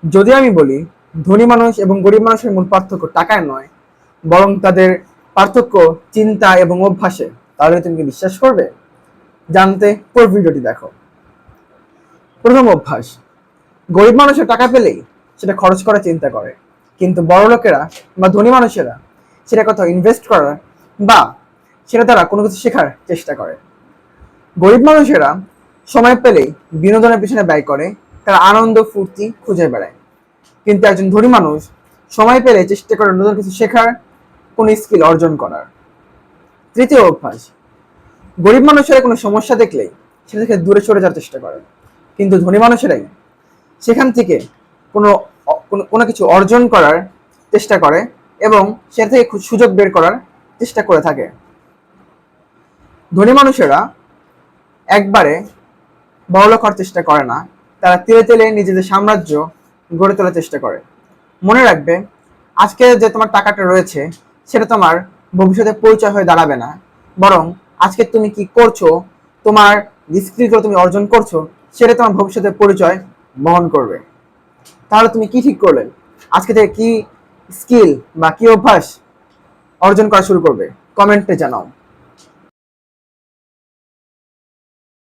যদি আমি বলি ধনী মানুষ এবং গরিব মানুষের মূল পার্থক্য টাকায় নয়, বরং তাদের পার্থক্য চিন্তা এবং অভ্যাসে, তাহলে তুমি কি বিশ্বাস করবে? জানতে পুরো ভিডিওটি দেখো। প্রথম অভ্যাস, গরিব মানুষের টাকা পেলেই সেটা খরচ করার চিন্তা করে, কিন্তু বড় লোকেরা বা ধনী মানুষেরা সেটা কোথাও ইনভেস্ট করার বা সেটা দ্বারা কোনো কিছু শেখার চেষ্টা করে। গরিব মানুষেরা সময় পেলেই বিনোদনের পিছনে ব্যয় করে, তারা আনন্দ ফুর্তি খুঁজে বেড়ায়। কিন্তু একজন ধনী মানুষ সময় পেলে চেষ্টা করে নতুন কিছু শেখার, কোনো স্কিল অর্জন করার। তৃতীয় অভ্যাস, গরিব মানুষেরা কোনো সমস্যা দেখলেই সেটা থেকে দূরে সরে যাওয়ার চেষ্টা করে, কিন্তু ধনী মানুষেরাই সেখান থেকে কোনো কোনো কিছু অর্জন করার চেষ্টা করে এবং সেটা থেকে সুযোগ বের করার চেষ্টা করে থাকে। ধনী মানুষেরা একবারে বড়লোক হওয়ার চেষ্টা করে না, তারা তিলে তিলে নিজেদের সাম্রাজ্য গড়ে তোলার চেষ্টা করে। মনে রাখবে, আজকে যে তোমার টাকাটা রয়েছে সেটা তোমার ভবিষ্যতে পরিচয় হয়ে দাঁড়াবে না, বরং আজকে তুমি কি করছো, তোমার স্কিলগুলো তুমি অর্জন করছো, সেটা তোমার ভবিষ্যতের পরিচয় বহন করবে। তাহলে তুমি কি ঠিক করলে? আজকে থেকে কি স্কিল বা কি অভ্যাস অর্জন করা শুরু করবে? কমেন্টে জানাও।